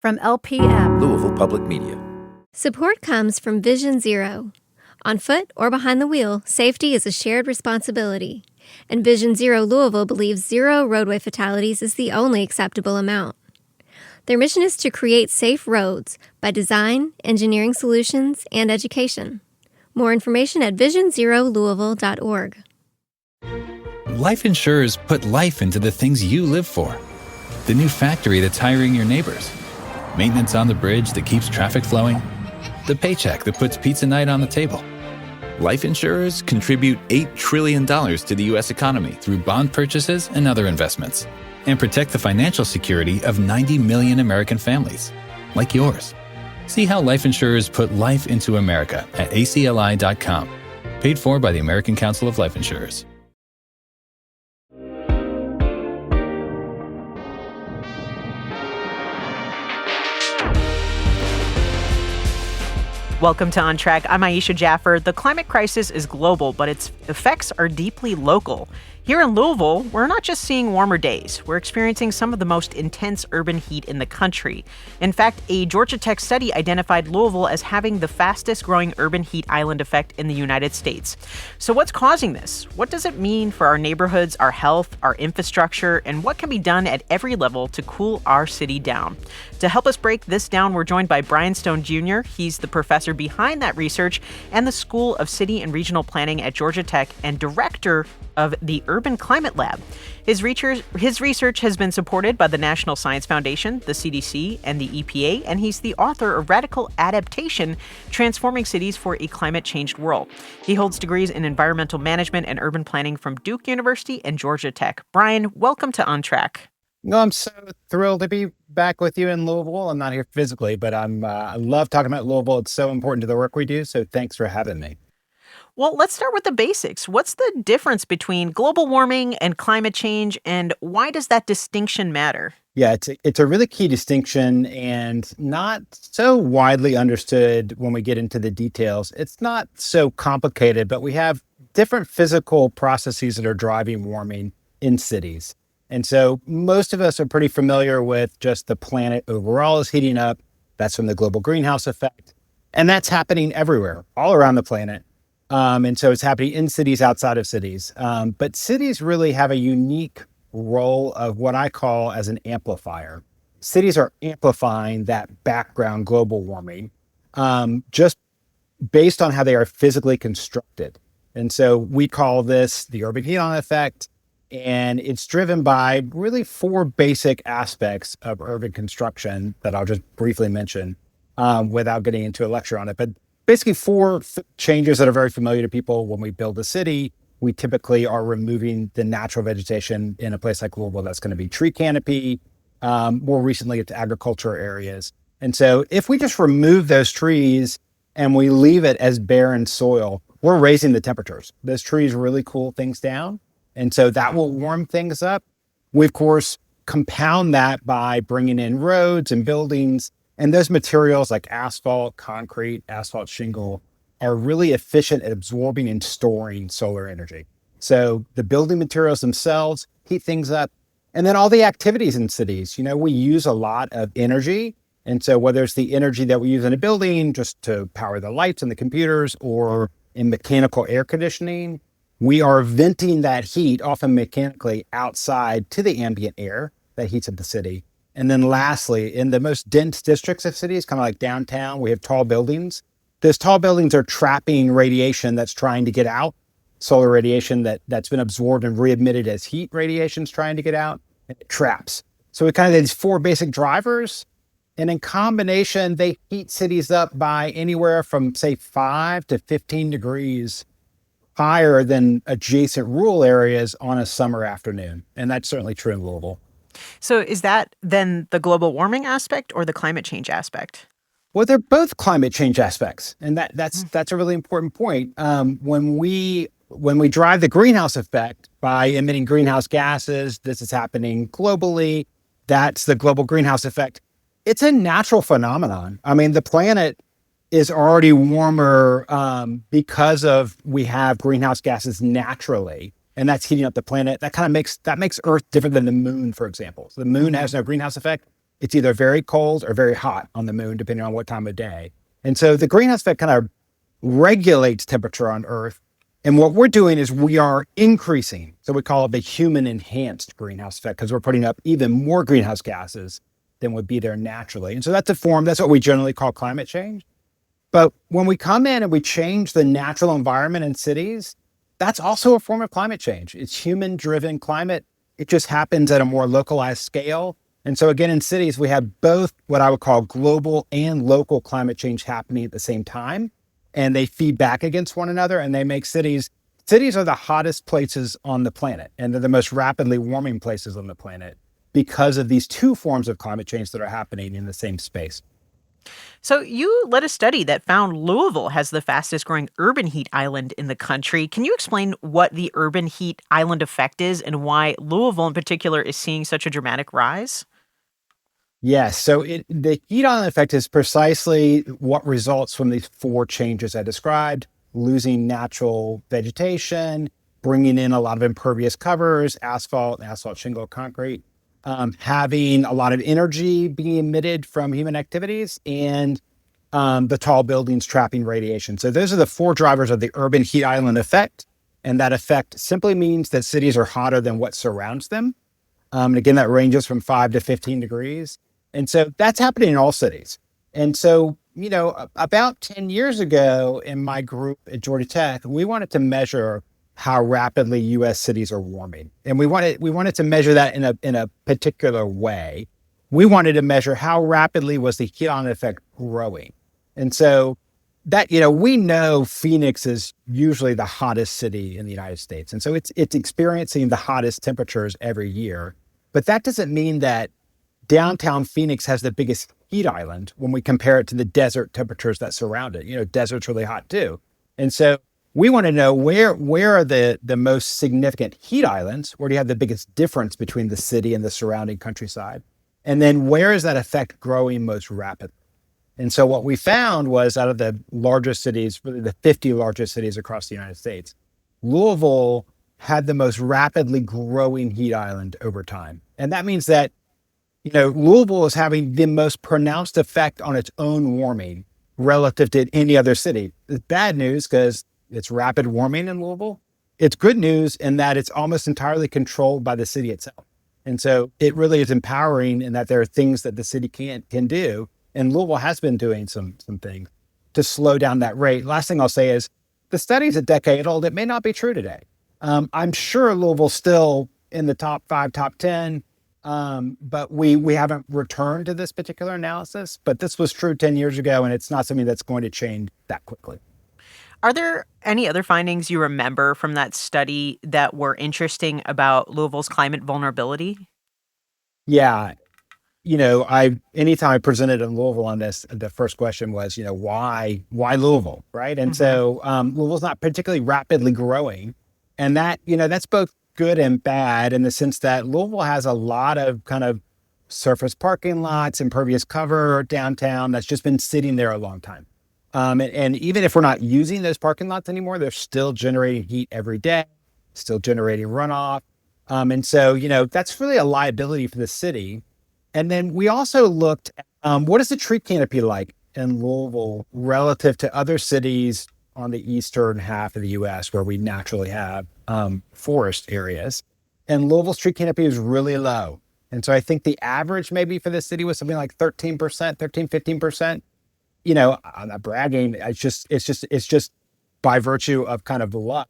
From LPM, Louisville Public Media. Support comes from Vision Zero. On foot or behind the wheel, safety is a shared responsibility. And Vision Zero Louisville believes 0 roadway fatalities is the only acceptable amount. Their mission is to create safe roads by design, engineering solutions, and education. More information at visionzerolouisville.org. Life insurers put life into the things you live for. The new factory that's hiring your neighbors. Maintenance on the bridge that keeps traffic flowing. The paycheck that puts pizza night on the table. Life insurers contribute $8 trillion to the U.S. economy through bond purchases and other investments, and protect the financial security of 90 million American families, like yours. See how life insurers put life into America at acli.com. Paid for by the American Council of Life Insurers. Welcome to On Track. I'm Aisha Jaffer. The climate crisis is global, but its effects are deeply local. Here in Louisville, we're not just seeing warmer days. We're experiencing some of the most intense urban heat in the country. In fact, a Georgia Tech study identified Louisville as having the fastest growing urban heat island effect in the United States. So what's causing this? What does it mean for our neighborhoods, our health, our infrastructure, and what can be done at every level to cool our city down? To help us break this down, we're joined by Brian Stone Jr. He's the professor behind that research and the School of City and Regional Planning at Georgia Tech and director of the Urban Climate Lab. His research has been supported by the National Science Foundation, the CDC, and the EPA, and he's the author of Radical Adaptation, Transforming Cities for a Climate-Changed World. He holds degrees in environmental management and urban planning from Duke University and Georgia Tech. Brian, welcome to On Track. No, I'm so thrilled to be back with you in Louisville. I'm not here physically, but I love talking about Louisville. It's so important to the work we do, so thanks for having me. Well, let's start with the basics. What's the difference between global warming and climate change, and why does that distinction matter? Yeah, it's a really key distinction and not so widely understood when we get into the details. It's not so complicated, but we have different physical processes that are driving warming in cities. And so most of us are pretty familiar with just the planet overall is heating up. That's from the global greenhouse effect. And that's happening everywhere, all around the planet. And so it's happening in cities, outside of cities. But cities really have a unique role of what I call as an amplifier. Cities are amplifying that background global warming just based on how they are physically constructed. And so we call this the urban heat-on effect. And it's driven by really 4 basic aspects of urban construction that I'll just briefly mention without getting into a lecture on it. But basically 4 changes that are very familiar to people. When we build a city, we typically are removing the natural vegetation in a place like Louisville. That's going to be tree canopy. More recently, it's agriculture areas. And so if we just remove those trees and we leave it as barren soil, we're raising the temperatures. Those trees really cool things down. And so that will warm things up. We, of course, compound that by bringing in roads and buildings. And those materials like asphalt, concrete, asphalt shingle are really efficient at absorbing and storing solar energy. So the building materials themselves heat things up. And then all the activities in cities, we use a lot of energy. And so whether it's the energy that we use in a building just to power the lights and the computers or in mechanical air conditioning, we are venting that heat, often mechanically, outside to the ambient air that heats up the city. And then lastly, in the most dense districts of cities, kind of like downtown, we have tall buildings. Those tall buildings are trapping radiation that's trying to get out, solar radiation that's been absorbed and re-emitted as heat radiation's trying to get out, and it traps. So we kind of have these 4 basic drivers, and in combination, they heat cities up by anywhere from, say, 5 to 15 degrees higher than adjacent rural areas on a summer afternoon. And that's certainly true in Louisville. So is that then the global warming aspect or the climate change aspect? Well, they're both climate change aspects. And that's a really important point. When we drive the greenhouse effect by emitting greenhouse gases, this is happening globally. That's the global greenhouse effect. It's a natural phenomenon. I mean, the planet is already warmer because of we have greenhouse gases naturally, and that's heating up the planet. That makes Earth different than the moon, for example. So the moon has no greenhouse effect. it's either very cold or very hot on the moon, depending on what time of day. And so the greenhouse effect kind of regulates temperature on Earth. And what we're doing is we are increasing. So we call it the human enhanced greenhouse effect because we're putting up even more greenhouse gases than would be there naturally. And so that's what we generally call climate change. But when we come in and we change the natural environment in cities, that's also a form of climate change. It's human-driven climate. It just happens at a more localized scale. And so again, in cities, we have both what I would call global and local climate change happening at the same time. And they feed back against one another and they make cities are the hottest places on the planet. And they're the most rapidly warming places on the planet because of these two forms of climate change that are happening in the same space. So you led a study that found Louisville has the fastest growing urban heat island in the country. Can you explain what the urban heat island effect is and why Louisville in particular is seeing such a dramatic rise? Yes. So the heat island effect is precisely what results from these four changes I described: losing natural vegetation, bringing in a lot of impervious covers, asphalt shingle, concrete, having a lot of energy being emitted from human activities, and the tall buildings trapping radiation. So those are the four drivers of the urban heat island effect. And that effect simply means that cities are hotter than what surrounds them. And again, that ranges from 5 to 15 degrees. And so that's happening in all cities. And so, about 10 years ago in my group at Georgia Tech, we wanted to measure how rapidly U.S. cities are warming. And we wanted to measure that in a particular way. We wanted to measure how rapidly was the heat island effect growing. And so that, we know Phoenix is usually the hottest city in the United States. And so it's experiencing the hottest temperatures every year. But that doesn't mean that downtown Phoenix has the biggest heat island when we compare it to the desert temperatures that surround it. Desert's really hot too. And so we want to know where are the most significant heat islands? Where do you have the biggest difference between the city and the surrounding countryside? And then where is that effect growing most rapidly? And so what we found was out of the largest cities, really the 50 largest cities across the United States, Louisville had the most rapidly growing heat island over time. And that means that Louisville is having the most pronounced effect on its own warming relative to any other city. It's bad news because it's rapid warming in Louisville. It's good news in that it's almost entirely controlled by the city itself. And so it really is empowering in that there are things that the city can do. And Louisville has been doing some things to slow down that rate. Last thing I'll say is the study's a decade old. It may not be true today. I'm sure Louisville's still in the top 5, top 10. But we haven't returned to this particular analysis, but this was true 10 years ago, and it's not something that's going to change that quickly. Are there any other findings you remember from that study that were interesting about Louisville's climate vulnerability? Yeah. Anytime I presented in Louisville on this, the first question was, why Louisville, right? And so Louisville's not particularly rapidly growing, and that's both good and bad in the sense that Louisville has a lot of kind of surface parking lots, impervious cover downtown that's just been sitting there a long time. And even if we're not using those parking lots anymore, they're still generating heat every day, still generating runoff. And so, that's really a liability for the city. And then we also looked at what is the tree canopy like in Louisville relative to other cities on the eastern half of the U.S. where we naturally have forest areas. And Louisville's tree canopy is really low. And so I think the average maybe for the city was something like 15%. I'm not bragging. It's just by virtue of kind of the luck.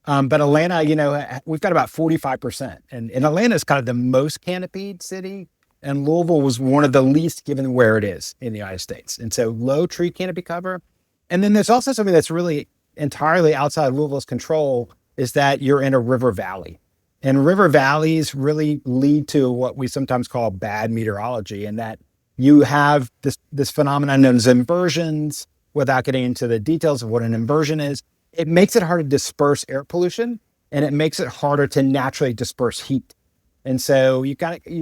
But Atlanta, we've got about 45%. And Atlanta is kind of the most canopied city. And Louisville was one of the least given where it is in the United States. And so low tree canopy cover. And then there's also something that's really entirely outside Louisville's control is that you're in a river valley. And river valleys really lead to what we sometimes call bad meteorology, and that you have this phenomenon known as inversions. Without getting into the details of what an inversion is, it makes it hard to disperse air pollution, and it makes it harder to naturally disperse heat. And so you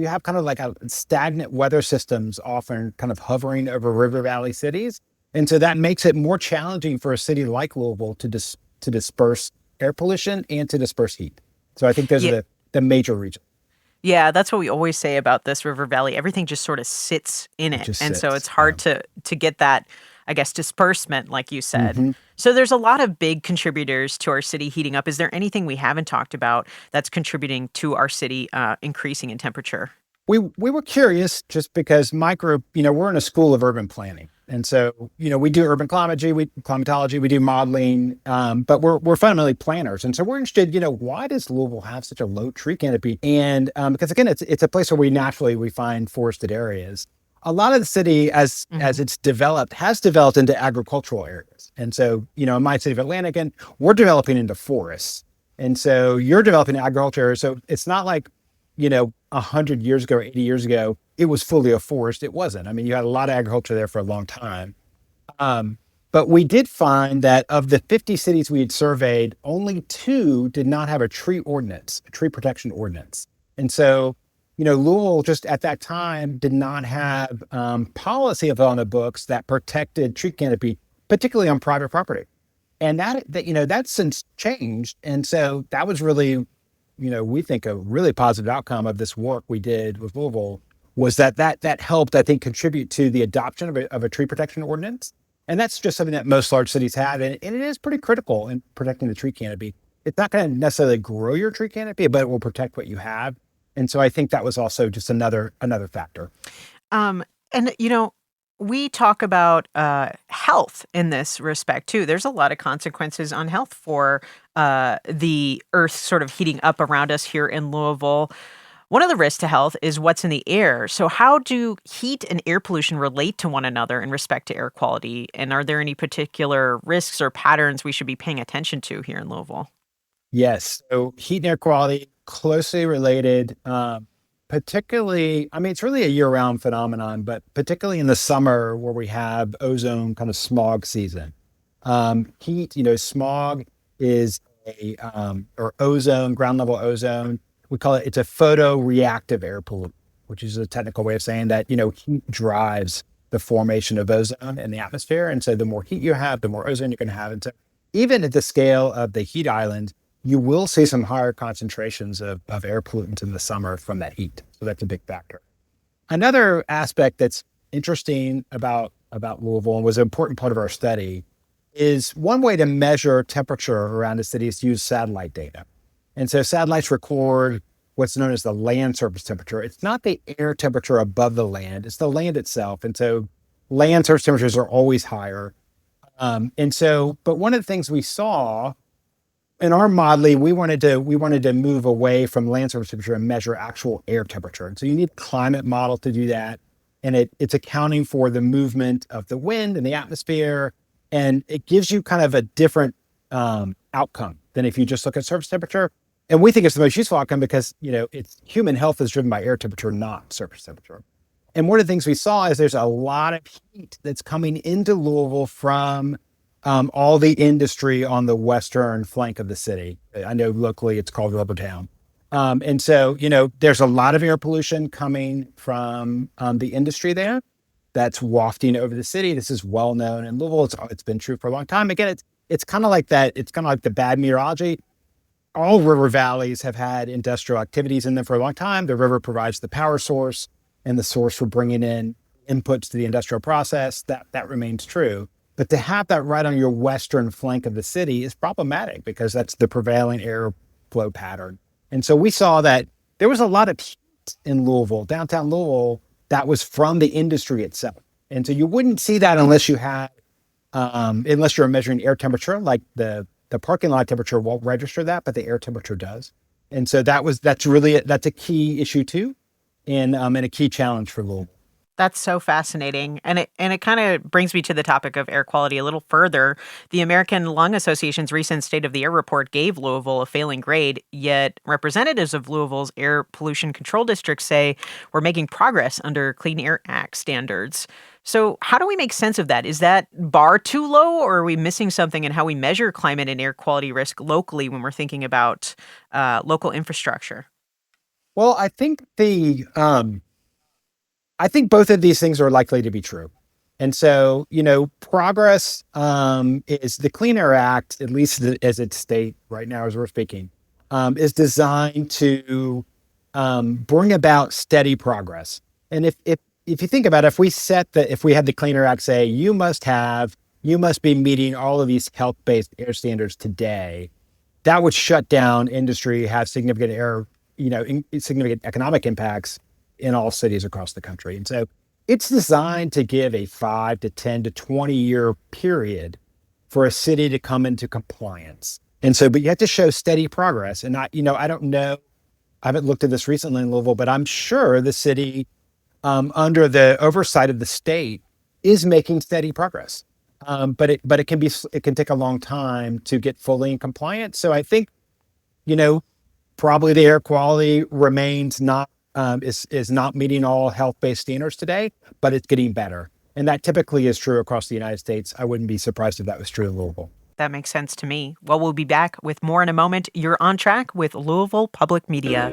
have kind of like a stagnant weather systems often kind of hovering over river valley cities. And so that makes it more challenging for a city like Louisville to disperse air pollution and to disperse heat. So I think those are the major regions. Yeah, that's what we always say about this river valley. Everything just sort of sits in It it. just And so sits. it's hard to get that, I guess, disbursement, like you said. Hmm. So there's a lot of big contributors to our city heating up. Is there anything we haven't talked about that's contributing to our city increasing in temperature? We were curious just because my group, we're in a school of urban planning. And so, we do urban climatology, we do modeling, but we're fundamentally planners. And so we're interested, why does Louisville have such a low tree canopy? And because again, it's a place where we find forested areas. A lot of the city, as it's developed, has developed into agricultural areas. And so, in my city of Atlanta, again, we're developing into forests. And so you're developing agriculture areas. So it's not like 100 years ago or 80 years ago, it was fully a forest. It wasn't. I mean, you had a lot of agriculture there for a long time. But we did find that of the 50 cities we had surveyed, only 2 did not have a tree ordinance, a tree protection ordinance. And so, Louisville just at that time did not have policy on the books that protected tree canopy, particularly on private property. And that's since changed. And so that was really we think a really positive outcome of this work we did with Louisville was that helped, I think, contribute to the adoption of a tree protection ordinance. And that's just something that most large cities have. And it is pretty critical in protecting the tree canopy. It's not going to necessarily grow your tree canopy, but it will protect what you have. And so I think that was also just another factor. And, we talk about health in this respect, too. There's a lot of consequences on health for the earth sort of heating up around us here in Louisville. One of the risks to health is what's in the air. So how do heat and air pollution relate to one another in respect to air quality? And are there any particular risks or patterns we should be paying attention to here in Louisville? Yes. So heat and air quality closely related. Particularly, I mean, it's really a year-round phenomenon, but particularly in the summer where we have ozone kind of smog season. Heat, smog is or ozone, ground level ozone. We call it's a photoreactive air pollutant, which is a technical way of saying that, heat drives the formation of ozone in the atmosphere. And so the more heat you have, the more ozone you're going to have. And so even at the scale of the heat island, you will see some higher concentrations of air pollutants in the summer from that heat. So that's a big factor. Another aspect that's interesting about Louisville and was an important part of our study is one way to measure temperature around the city is to use satellite data. And so satellites record what's known as the land surface temperature. It's not the air temperature above the land, it's the land itself. And so land surface temperatures are always higher. But one of the things we saw in our modeling, we wanted to move away from land surface temperature and measure actual air temperature. And so you need a climate model to do that. And it's accounting for the movement of the wind and the atmosphere. And it gives you kind of a different outcome than if you just look at surface temperature. And we think it's the most useful outcome because, it's human health is driven by air temperature, not surface temperature. And one of the things we saw is there's a lot of heat that's coming into Louisville from all the industry on the western flank of the city. I know locally it's called Rubber Town. And so, there's a lot of air pollution coming from the industry there that's wafting over the city. This is well known in Louisville. It's been true for a long time. Again, it's kind of like that. It's kind of like the bad meteorology. All river valleys have had industrial activities in them for a long time. The river provides the power source and the source for bringing in inputs to the industrial process. That remains true. But to have that right on your western flank of the city is problematic because that's the prevailing air flow pattern. And so we saw that there was a lot of heat in Louisville, downtown Louisville, that was from the industry itself. And so you wouldn't see that unless you had, unless you're measuring air temperature, like the parking lot temperature won't register that, but the air temperature does. And so that's a key issue too, and a key challenge for Louisville. That's so fascinating. And it kind of brings me to the topic of air quality a little further. The American Lung Association's recent State of the Air report gave Louisville a failing grade, yet representatives of Louisville's air pollution control district say we're making progress under Clean Air Act standards. So how do we make sense of that? Is that bar too low, or are we missing something in how we measure climate and air quality risk locally when we're thinking about local infrastructure? Well, I think both of these things are likely to be true. And so, progress is the Clean Air Act, at least as it's state right now as we're speaking, is designed to bring about steady progress. And if you think about it, if we had the Clean Air Act say, you must be meeting all of these health-based air standards today, that would shut down industry, have significant significant economic impacts in all cities across the country. And so it's designed to give a 5 to 10 to 20 year period for a city to come into compliance. And so, but you have to show steady progress. And I don't know, I haven't looked at this recently in Louisville, but I'm sure the city, under the oversight of the state, is making steady progress. But it can take a long time to get fully in compliance. So I think, probably the air quality remains is not meeting all health-based standards today, but it's getting better. And that typically is true across the United States. I wouldn't be surprised if that was true in Louisville. That makes sense to me. Well, we'll be back with more in a moment. You're on track with Louisville Public Media.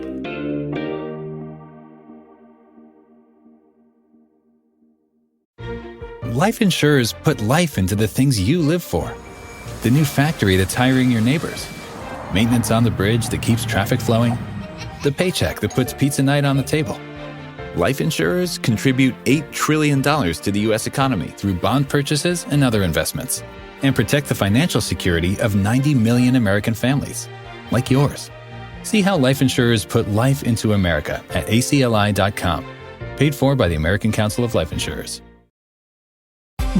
Life insurers put life into the things you live for. The new factory that's hiring your neighbors. Maintenance on the bridge that keeps traffic flowing. The paycheck that puts pizza night on the table. Life insurers contribute $8 trillion to the U.S. economy through bond purchases and other investments, and protect the financial security of 90 million American families, like yours. See how life insurers put life into America at acli.com. Paid for by the American Council of Life Insurers.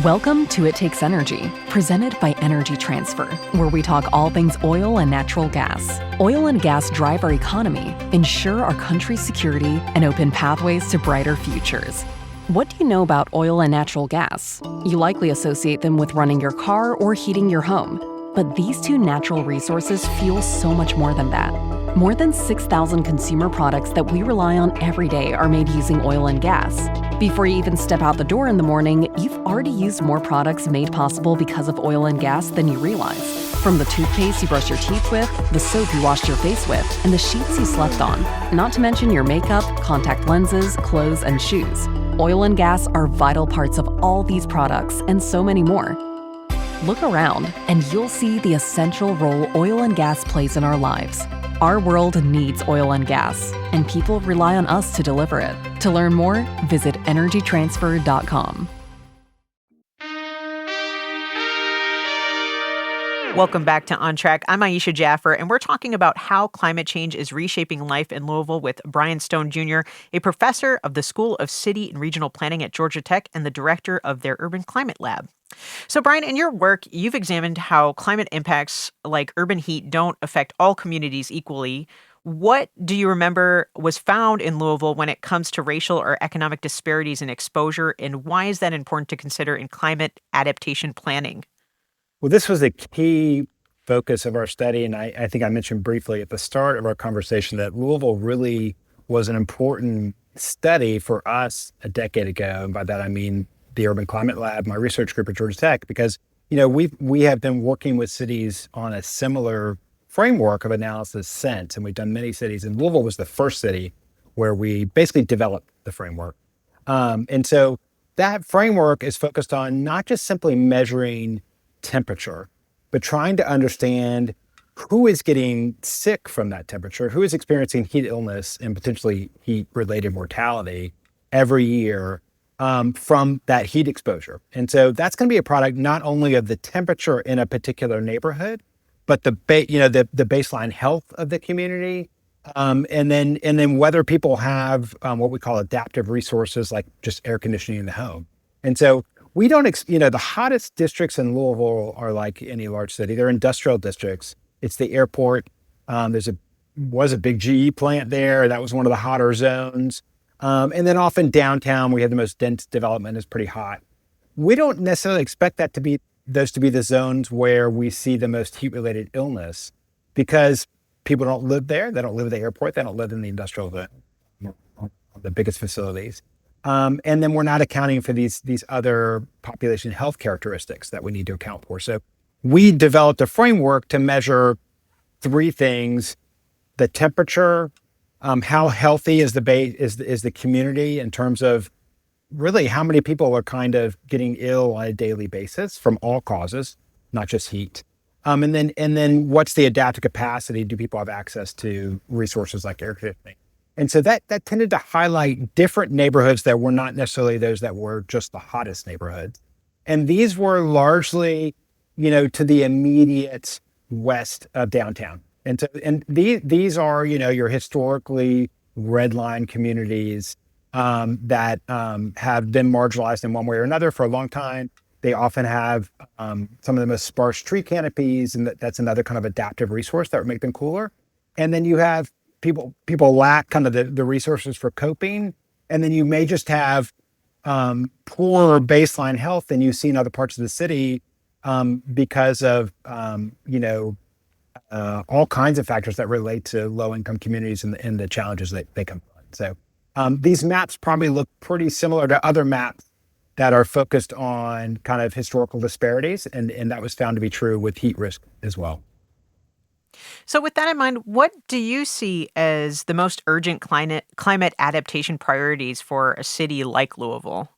Welcome to It Takes Energy, presented by Energy Transfer, where we talk all things oil and natural gas. Oil and gas drive our economy, ensure our country's security, and open pathways to brighter futures. What do you know about oil and natural gas? You likely associate them with running your car or heating your home. But these two natural resources fuel so much more than that. More than 6,000 consumer products that we rely on every day are made using oil and gas. Before you even step out the door in the morning, you've already used more products made possible because of oil and gas than you realize. From the toothpaste you brush your teeth with, the soap you washed your face with, and the sheets you slept on. Not to mention your makeup, contact lenses, clothes, and shoes. Oil and gas are vital parts of all these products and so many more. Look around, and you'll see the essential role oil and gas plays in our lives. Our world needs oil and gas, and people rely on us to deliver it. To learn more, visit energytransfer.com. Welcome back to On Track. I'm Aisha Jaffer, and we're talking about how climate change is reshaping life in Louisville with Brian Stone Jr., a professor of the School of City and Regional Planning at Georgia Tech and the director of their Urban Climate Lab. So, Brian, in your work, you've examined how climate impacts like urban heat don't affect all communities equally. What do you remember was found in Louisville when it comes to racial or economic disparities in exposure, and why is that important to consider in climate adaptation planning? Well, this was a key focus of our study, and I think I mentioned briefly at the start of our conversation that Louisville really was an important study for us a decade ago. And by that, I mean the Urban Climate Lab, my research group at Georgia Tech, because we have been working with cities on a similar framework of analysis since, and we've done many cities, and Louisville was the first city where we basically developed the framework. And so that framework is focused on not just simply measuring temperature, but trying to understand who is getting sick from that temperature, who is experiencing heat illness and potentially heat-related mortality every year from that heat exposure. And so that's going to be a product not only of the temperature in a particular neighborhood, but the baseline health of the community, and then whether people have what we call adaptive resources like just air conditioning in the home. And so we don't, the hottest districts in Louisville are like any large city. They're industrial districts. It's the airport. Was a big GE plant there. That was one of the hotter zones. And then often downtown, we have the most dense development, is pretty hot. We don't necessarily expect those to be the zones where we see the most heat-related illness, because people don't live there. They don't live at the airport. They don't live in the industrial zone, the biggest facilities. And then we're not accounting for these other population health characteristics that we need to account for. So we developed a framework to measure three things: the temperature, how healthy is the community in terms of really how many people are kind of getting ill on a daily basis from all causes, not just heat. And then what's the adaptive capacity? Do people have access to resources like air conditioning? And so that tended to highlight different neighborhoods that were not necessarily those that were just the hottest neighborhoods. And these were largely, to the immediate west of downtown. And these are, your historically redline communities that have been marginalized in one way or another for a long time. They often have some of the most sparse tree canopies, and that's another kind of adaptive resource that would make them cooler. And then you have people lack kind of the resources for coping, and then you may just have poorer baseline health than you see in other parts of the city because of all kinds of factors that relate to low-income communities and the challenges that they confront. So these maps probably look pretty similar to other maps that are focused on kind of historical disparities, and that was found to be true with heat risk as well. So, with that in mind, what do you see as the most urgent climate adaptation priorities for a city like Louisville?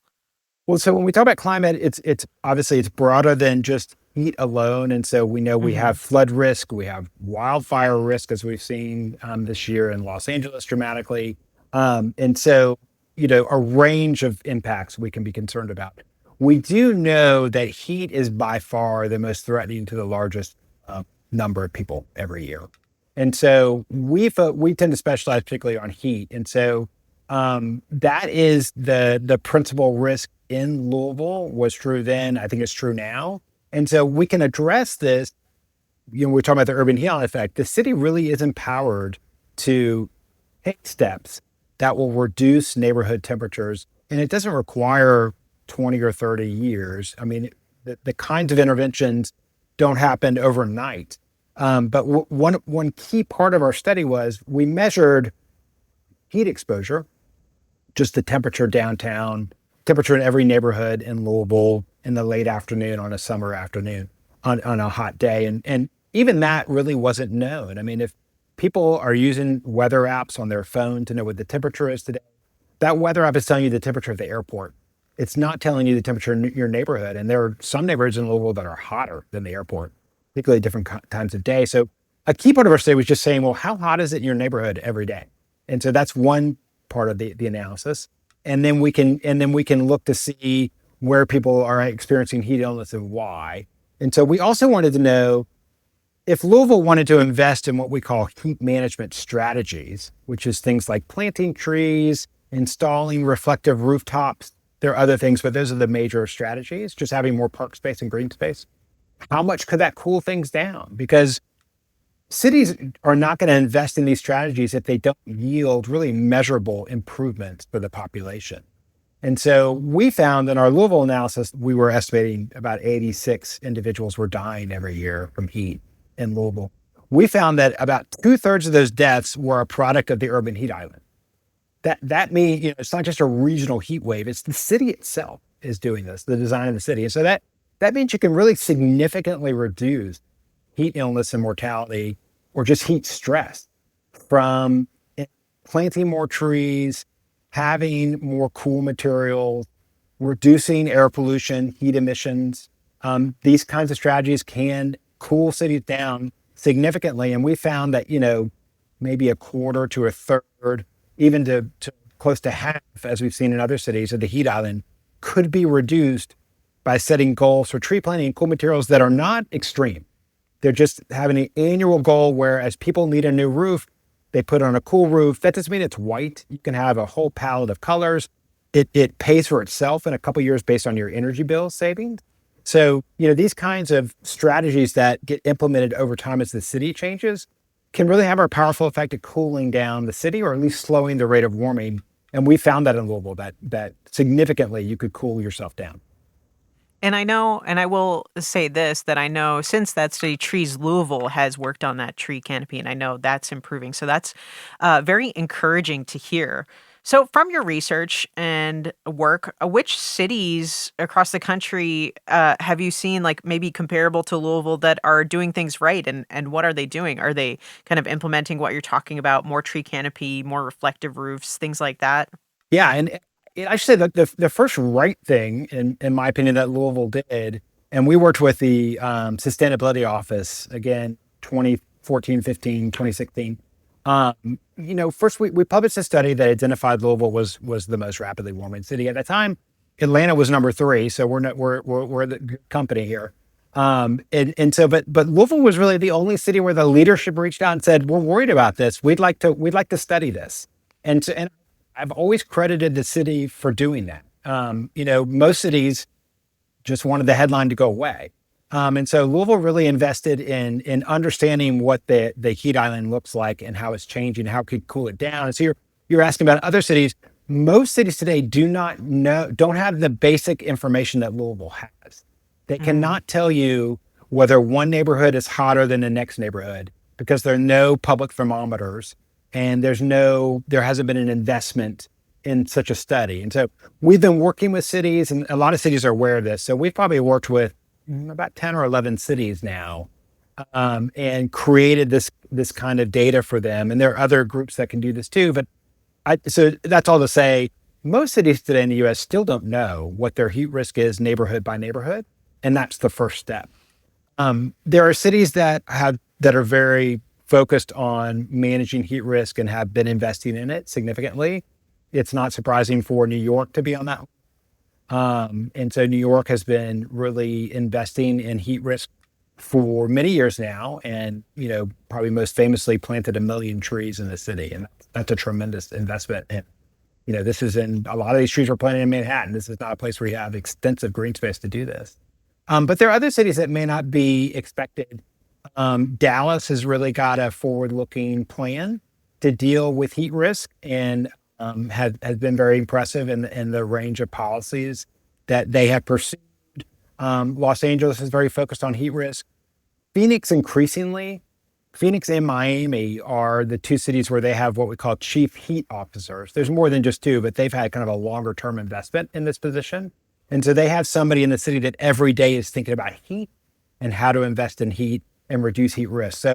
Well, so when we talk about climate, it's obviously it's broader than just heat alone, and so we know we have flood risk, we have wildfire risk, as we've seen this year in Los Angeles dramatically, and so a range of impacts we can be concerned about. We do know that heat is by far the most threatening to the largest number of people every year. And so we tend to specialize particularly on heat. And so that is the principal risk in Louisville. Was true then, I think it's true now. And so we can address this. We're talking about the urban heat island effect. The city really is empowered to take steps that will reduce neighborhood temperatures. And it doesn't require 20 or 30 years. I mean, the kinds of interventions don't happen overnight. But one key part of our study was we measured heat exposure, just the temperature downtown, temperature in every neighborhood in Louisville in the late afternoon on a summer afternoon on a hot day. And even that really wasn't known. I mean, if people are using weather apps on their phone to know what the temperature is today, that weather app is telling you the temperature of the airport. It's not telling you the temperature in your neighborhood. And there are some neighborhoods in Louisville that are hotter than the airport, particularly different times of day. So a key part of our study was just saying, well, how hot is it in your neighborhood every day? And so that's one part of the analysis. And then we can look to see where people are experiencing heat illness and why. And so we also wanted to know if Louisville wanted to invest in what we call heat management strategies, which is things like planting trees, installing reflective rooftops. There are other things, but those are the major strategies, just having more park space and green space. How much could that cool things down? Because cities are not going to invest in these strategies if they don't yield really measurable improvements for the population. And so we found in our Louisville analysis, we were estimating about 86 individuals were dying every year from heat in Louisville. We found that about 2/3 of those deaths were a product of the urban heat island. That means, it's not just a regional heat wave, it's the city itself is doing this, the design of the city. And so that means you can really significantly reduce heat illness and mortality, or just heat stress, from planting more trees, having more cool materials, reducing air pollution, heat emissions. These kinds of strategies can cool cities down significantly. And we found that, maybe a quarter to a third, even to close to half, as we've seen in other cities of the heat island, could be reduced by setting goals for tree planting and cool materials that are not extreme. They're just having an annual goal where as people need a new roof, they put on a cool roof. That doesn't mean it's white. You can have a whole palette of colors. It pays for itself in a couple of years based on your energy bill savings. So, these kinds of strategies that get implemented over time as the city changes can really have a powerful effect of cooling down the city, or at least slowing the rate of warming. And we found that in Louisville, that significantly you could cool yourself down. And I know, and I will say this, that I know since that study, Trees Louisville has worked on that tree canopy, and I know that's improving. So that's very encouraging to hear. So from your research and work, which cities across the country have you seen, like maybe comparable to Louisville, that are doing things right? And what are they doing? Are they kind of implementing what you're talking about, more tree canopy, more reflective roofs, things like that? Yeah, and I should say that the first right thing, in my opinion, that Louisville did, and we worked with the Sustainability Office, again, 2014, 15, 2016, first we published a study that identified Louisville was the most rapidly warming city at that time. Atlanta was number 3, so we're the company here. But Louisville was really the only city where the leadership reached out and said, "We're worried about this. We'd like to study this." And I've always credited the city for doing that. Most cities just wanted the headline to go away. And so Louisville really invested in understanding what the heat island looks like and how it's changing, how it could cool it down. And so you're asking about other cities. Most cities today don't have the basic information that Louisville has. They cannot tell you whether one neighborhood is hotter than the next neighborhood because there are no public thermometers and there hasn't been an investment in such a study. And so we've been working with cities, and a lot of cities are aware of this. So we've probably worked with about 10 or 11 cities now, and created this kind of data for them. And there are other groups that can do this too. But so that's all to say, most cities today in the U.S. still don't know what their heat risk is neighborhood by neighborhood. And that's the first step. There are cities that are very focused on managing heat risk and have been investing in it significantly. It's not surprising for New York to be on that. And so New York has been really investing in heat risk for many years now, and probably most famously planted 1 million trees in the city, and that's a tremendous investment. And this is in a lot of these trees were planted in Manhattan. This is not a place where you have extensive green space to do this. But there are other cities that may not be expected. Dallas has really got a forward-looking plan to deal with heat risk, and has been very impressive in the range of policies that they have pursued. Los Angeles is very focused on heat risk. Phoenix and Miami are the 2 cities where they have what we call chief heat officers. There's more than just 2, but they've had kind of a longer term investment in this position. And so they have somebody in the city that every day is thinking about heat and how to invest in heat and reduce heat risk. So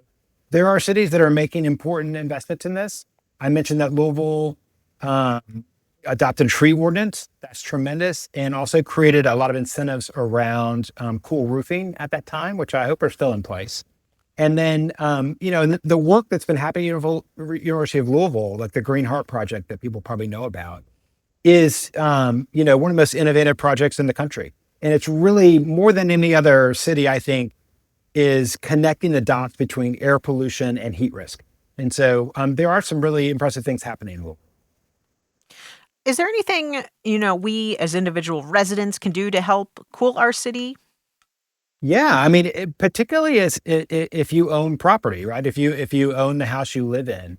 there are cities that are making important investments in this. I mentioned that Louisville adopted a tree ordinance. That's tremendous. And also created a lot of incentives around cool roofing at that time, which I hope are still in place. And then, the work that's been happening at University of Louisville, like the Green Heart Project that people probably know about, is, one of the most innovative projects in the country. And it's really more than any other city, I think, is connecting the dots between air pollution and heat risk. And so there are some really impressive things happening in Louisville. Is there anything, we as individual residents can do to help cool our city? Yeah, I mean, particularly if you own property, right? If you own the house you live in,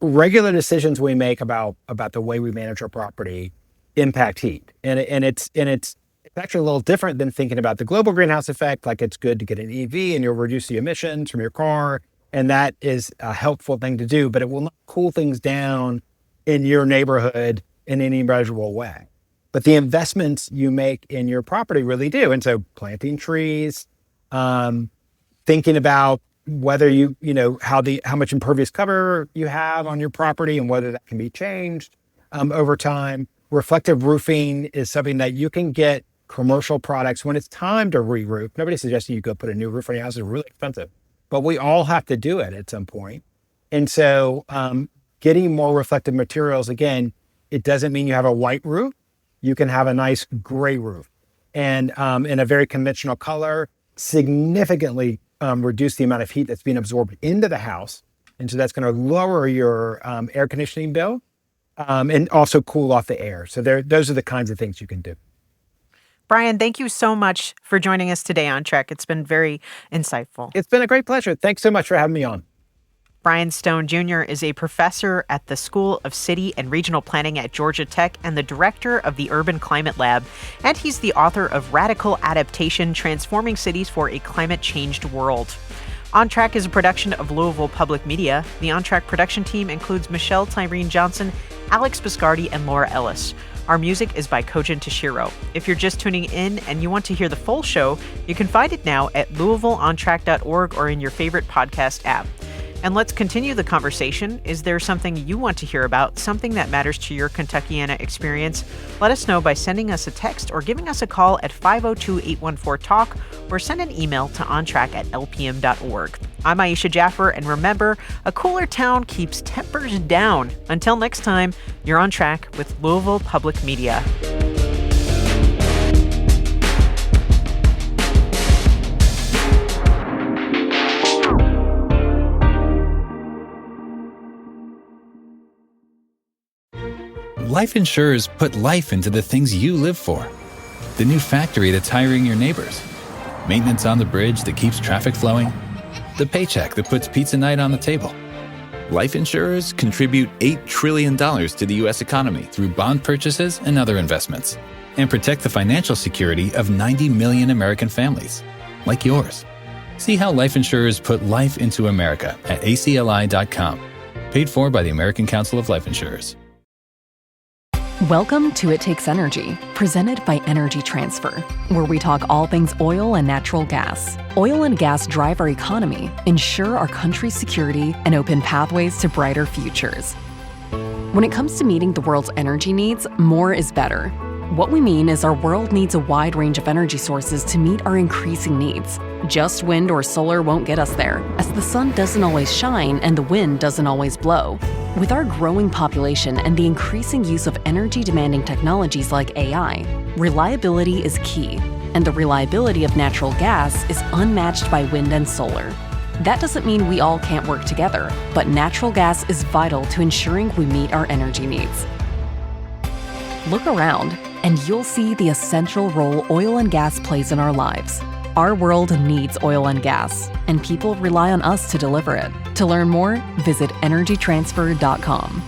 regular decisions we make about the way we manage our property impact heat, and it's actually a little different than thinking about the global greenhouse effect. Like, it's good to get an EV and you'll reduce the emissions from your car, and that is a helpful thing to do, but it will not cool things down in your neighborhood in any measurable way. But the investments you make in your property really do. And so planting trees, thinking about whether how much impervious cover you have on your property and whether that can be changed over time. Reflective roofing is something that you can get commercial products when it's time to re-roof. Nobody's suggesting you go put a new roof on your house. It's really expensive, but we all have to do it at some point. And so getting more reflective materials, again, it doesn't mean you have a white roof. You can have a nice gray roof, and in a very conventional color, significantly reduce the amount of heat that's being absorbed into the house. And so that's going to lower your air conditioning bill, and also cool off the air. So those are the kinds of things you can do. Brian, thank you so much for joining us today on Trek. It's been very insightful. It's been a great pleasure. Thanks so much for having me on. Brian Stone Jr. is a professor at the School of City and Regional Planning at Georgia Tech and the director of the Urban Climate Lab. And he's the author of Radical Adaptation: Transforming Cities for a Climate-Changed World. On Track is a production of Louisville Public Media. The On Track production team includes Michelle Tyreen Johnson, Alex Biscardi, and Laura Ellis. Our music is by Kojin Tashiro. If you're just tuning in and you want to hear the full show, you can find it now at LouisvilleOnTrack.org or in your favorite podcast app. And let's continue the conversation. Is there something you want to hear about, something that matters to your Kentuckiana experience? Let us know by sending us a text or giving us a call at 502-814-TALK or send an email to ontrack@lpm.org. I'm Aisha Jaffer, and remember, a cooler town keeps tempers down. Until next time, you're on track with Louisville Public Media. Life insurers put life into the things you live for. The new factory that's hiring your neighbors. Maintenance on the bridge that keeps traffic flowing. The paycheck that puts pizza night on the table. Life insurers contribute $8 trillion to the U.S. economy through bond purchases and other investments, and protect the financial security of 90 million American families, like yours. See how life insurers put life into America at acli.com. Paid for by the American Council of Life Insurers. Welcome to It Takes Energy, presented by Energy Transfer, where we talk all things oil and natural gas. Oil and gas drive our economy, ensure our country's security, and open pathways to brighter futures. When it comes to meeting the world's energy needs, more is better. What we mean is our world needs a wide range of energy sources to meet our increasing needs. Just wind or solar won't get us there, as the sun doesn't always shine and the wind doesn't always blow. With our growing population and the increasing use of energy-demanding technologies like AI, reliability is key, and the reliability of natural gas is unmatched by wind and solar. That doesn't mean we all can't work together, but natural gas is vital to ensuring we meet our energy needs. Look around, and you'll see the essential role oil and gas plays in our lives. Our world needs oil and gas, and people rely on us to deliver it. To learn more, visit energytransfer.com.